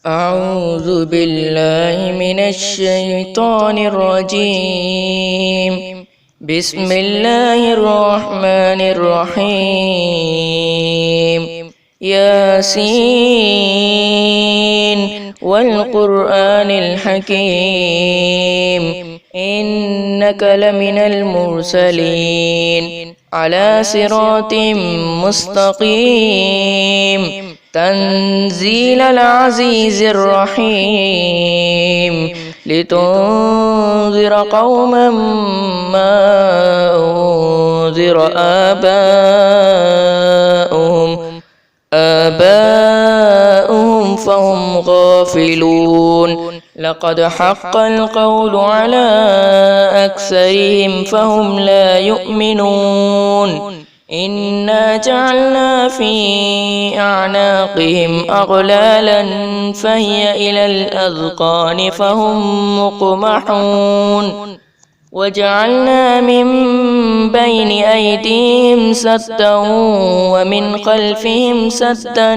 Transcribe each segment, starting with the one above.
أعوذ بالله من الشيطان الرجيم. بسم الله الرحمن الرحيم. ياسين والقرآن الحكيم إنك لمن المرسلين على صراط مستقيم تنزيل العزيز الرحيم لتنذر قوما ما أنذر آباؤهم فهم غافلون لقد حق القول على أكثرهم فهم لا يؤمنون إنا جعلنا في أعناقهم أغلالا فهي إلى الأذقان فهم مقمحون وجعلنا من بين أيديهم سدا ومن خلفهم سدا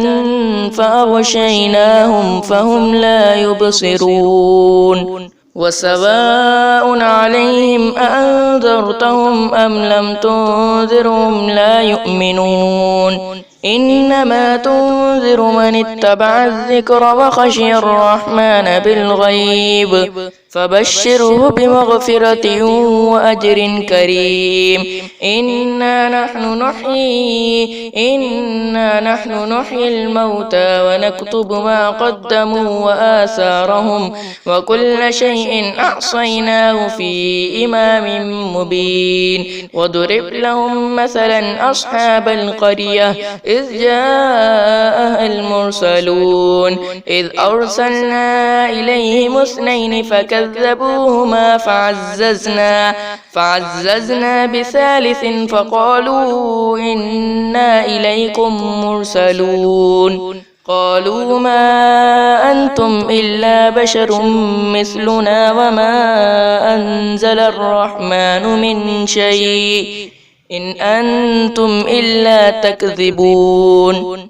فأغشيناهم فهم لا يبصرون وسواء عليهم أأنذرتهم أم لم تنذرهم لا يؤمنون إنما تنذر من اتبع الذكر وخشي الرحمن بالغيب فبشره بمغفرة وأجر كريم إنا نحن نحيي الموتى ونكتب ما قدموا وآثارهم وكل شيء أحصيناه في إمام مبين وضرب لهم مثلا أصحاب القرية إذ جاءها المرسلون إذ أرسلنا إليهم اثنين فكذبوهما فعززنا بثالث فقالوا إنا إليكم مرسلون قالوا ما أنتم إلا بشر مثلنا وما أنزل الرحمن من شيء إن أنتم إلا تكذبون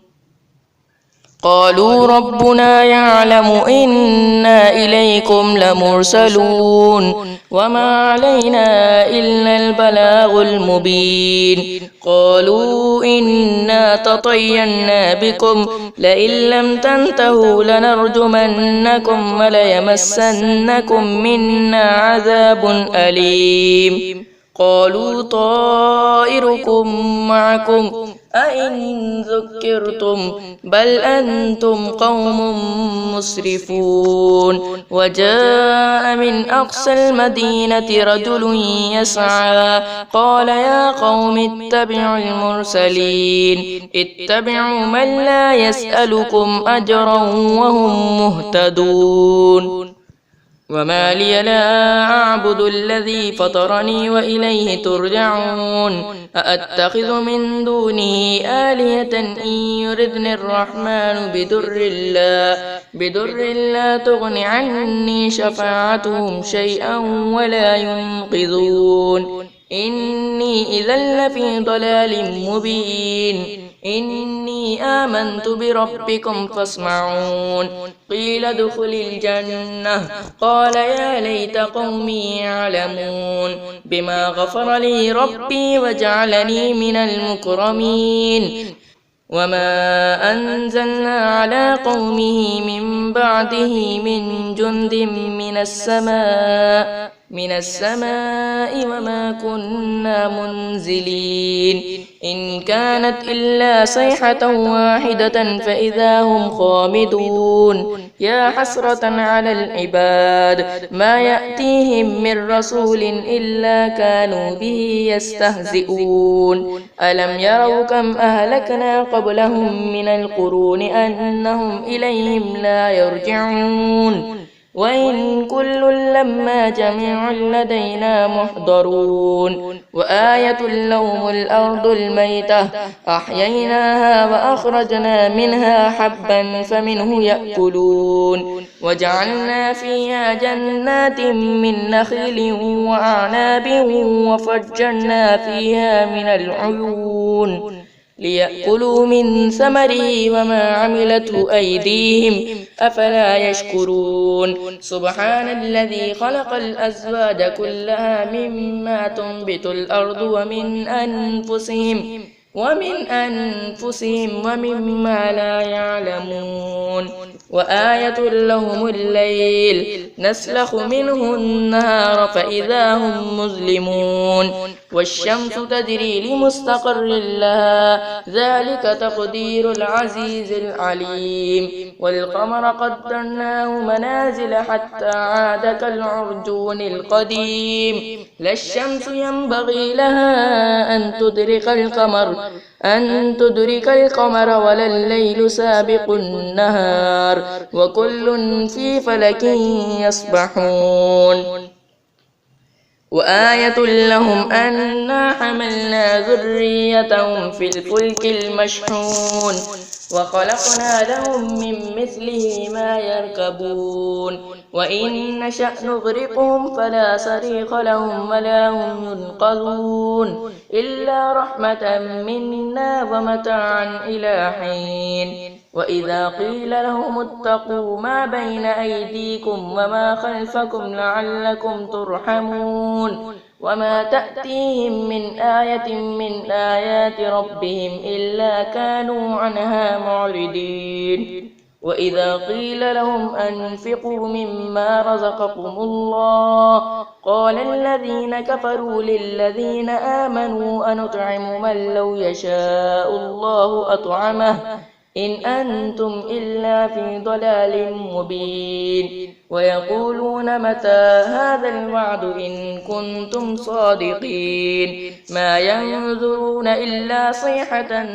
قالوا ربنا يعلم إنا إليكم لمرسلون وما علينا إلا البلاغ المبين قالوا إنا تطيرنا بكم لئن لم تنتهوا لنرجمنكم وليمسنكم منا عذاب أليم قالوا طائركم معكم أئن ذكرتم بل أنتم قوم مسرفون وجاء من أقصى المدينة رجل يسعى قال يا قوم اتبعوا المرسلين اتبعوا من لا يسألكم أجرا وهم مهتدون وما لي لا أعبد الذي فطرني وإليه ترجعون أأتخذ من دونه آلهة إن يردني الرحمن بدر لا تغن عني شفاعتهم شيئا ولا ينقذون إني إذا لفي ضلال مبين إني آمنت بربكم فاسمعون قيل ادخل الجنة قال يا ليت قومي يعلمون بما غفر لي ربي وجعلني من المكرمين وما أنزلنا على قومه من بعده من جند من السماء وما كنا منزلين إن كانت إلا صيحة واحدة فإذا هم خامدون يا حسرة على العباد ما يأتيهم من رسول إلا كانوا به يستهزئون ألم يروا كم أهلكنا قبلهم من القرون أنهم إليهم لا يرجعون وإن كل لما جميع لدينا محضرون وآية لهم الأرض الميتة أحييناها وأخرجنا منها حبا فمنه يأكلون وجعلنا فيها جنات من نخيل وأعناب وفجرنا فيها من العيون ليأكلوا من ثمره وما عملته أيديهم أفلا يشكرون سبحان الذي خلق الأزواج كلها مما تنبت الأرض ومن أنفسهم ومما لا يعلمون وآية لهم الليل نسلخ منه النهار فإذا هم مظلمون والشمس تجري لمستقر لها ذلك تقدير العزيز العليم والقمر قدرناه منازل حتى عاد كالعرجون القديم لا الشمس ينبغي لها أن تدرك القمر ولا الليل سابق النهار وكل في فلك يسبحون وآية لهم أنا حملنا ذريتهم في الفلك المشحون وخلقنا لهم من مثله ما يركبون وإن نشأ نغرقهم فلا صريخ لهم ولا هم ينقذون إلا رحمة منا ومتاعا إلى حين وإذا قيل لهم اتقوا ما بين أيديكم وما خلفكم لعلكم ترحمون وما تأتيهم من آية من آيات ربهم إلا كانوا عنها معرضين وإذا قيل لهم أنفقوا مما رزقكم الله قال الذين كفروا للذين آمنوا أنطعم من لو يشاء الله أطعمه إن أنتم إلا في ضلال مبين ويقولون متى هذا الوعد إن كنتم صادقين ما ينظرون إلا صيحة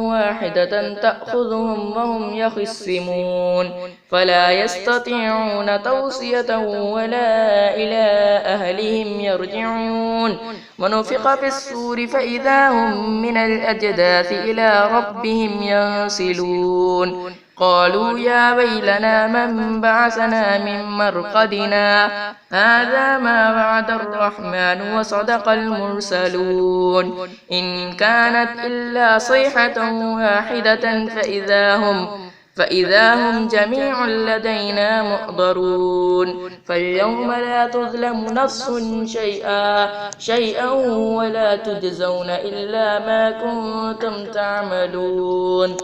واحدة تأخذهم وهم يخصمون فلا يستطيعون توصية ولا إلى أهلهم يرجعون ونفخ في الصور فإذا هم من الأجداث إلى ربهم ينسلون قالوا يا ويلنا من بعثنا من مرقدنا هذا ما وعد الرحمن وصدق المرسلون إن كانت إلا صيحة واحدة فإذا هم جميع لدينا محضرون فاليوم لا تظلم نفس شيئا ولا تجزون إلا ما كنتم تعملون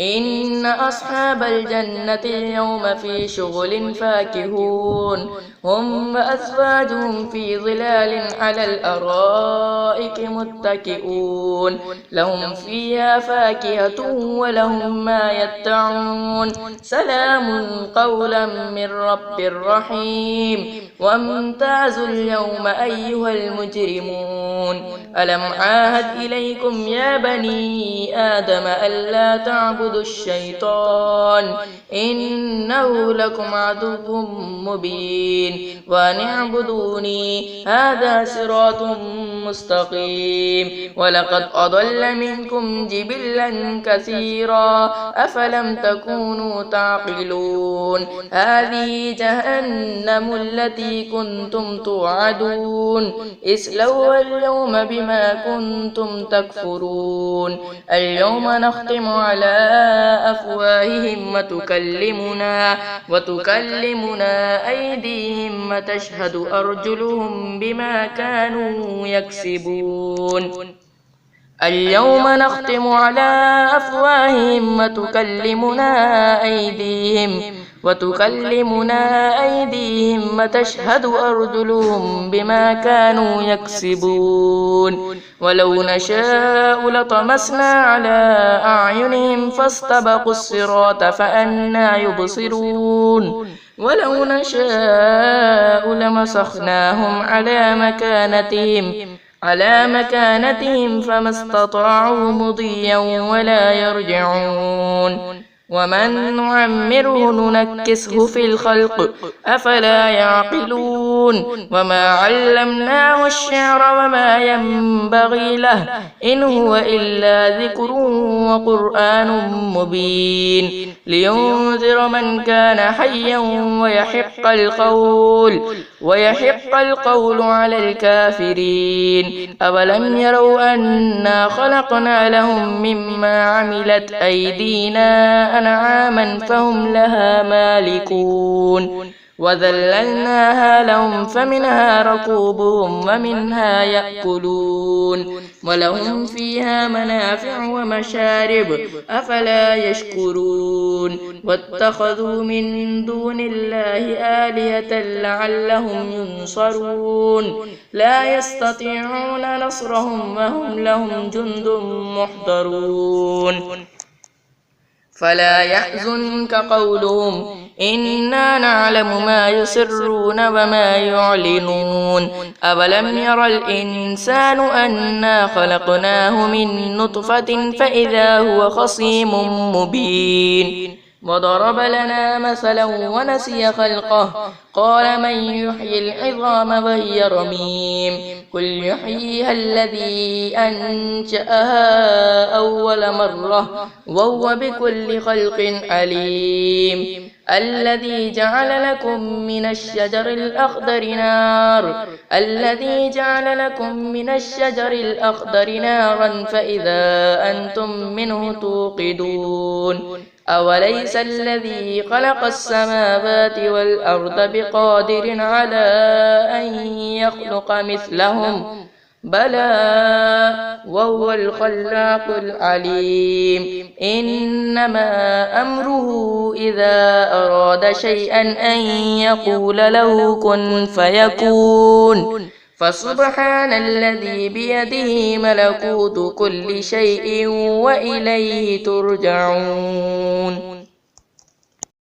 إن أصحاب الجنة اليوم في شغل فاكهون هم وأزواجهم في ظلال على الأرائك متكئون لهم فيها فاكهة ولهم ما يدعون سلام قولا من رب رحيم وامتازوا اليوم أيها المجرمون ألم عاهد إليكم يا بني آدم ألا تعبدوا الشيطان إنه لكم عدو مبين وأن اعبدوني هذا صراط مستقيم ولقد أضل منكم جبلا كثيرا أفلم تكونوا تعقلون هذه جهنم التي كنتم توعدون اصلوها اليوم بما كنتم تكفرون اليوم نختم على أفواههم وتكلمنا أيديهم وتشهد أرجلهم بما كانوا يكسبون اليوم نختم على أفواههم وتكلمنا أيديهم وتشهد أرجلهم بما كانوا يكسبون ولو نشاء لطمسنا على أعينهم فاستبقوا الصراط فأنى يبصرون ولو نشاء لمسخناهم على مكانتهم فما استطاعوا مضيا ولا يرجعون ومن نعمره ننكسه في الخلق أفلا يعقلون وما علمناه الشعر وما ينبغي له إن هو إلا ذكر وقرآن مبين لينذر من كان حيا ويحق القول على الكافرين أولم يروا أنا خلقنا لهم مما عملت أيدينا أنعاما فهم لها مالكون وذللناها لهم فمنها ركوبهم ومنها يأكلون ولهم فيها منافع ومشارب أفلا يشكرون واتخذوا من دون الله آلهة لعلهم ينصرون لا يستطيعون نصرهم وهم لهم جند محضرون فلا يحزنك قولهم إنا نعلم ما يسرون وما يعلنون أولم ير الإنسان أنا خلقناه من نطفة فإذا هو خصيم مبين وضرب لنا مثلا ونسي خلقه قال من يحيي العظام وهي رميم قل يحييها الذي أنشأها أول مرة وهو بكل خلق عليم الذي جعل لكم من الشجر الأخضر نارا فإذا أنتم منه توقدون أوليس الذي خلق السماوات والأرض بقادر على أن يخلق مثلهم بلى وهو الخلاق العليم إنما أمره إذا أراد شيئا أن يقول له كن فيكون فسبحان الذي بيده ملكوت كل شيء وإليه ترجعون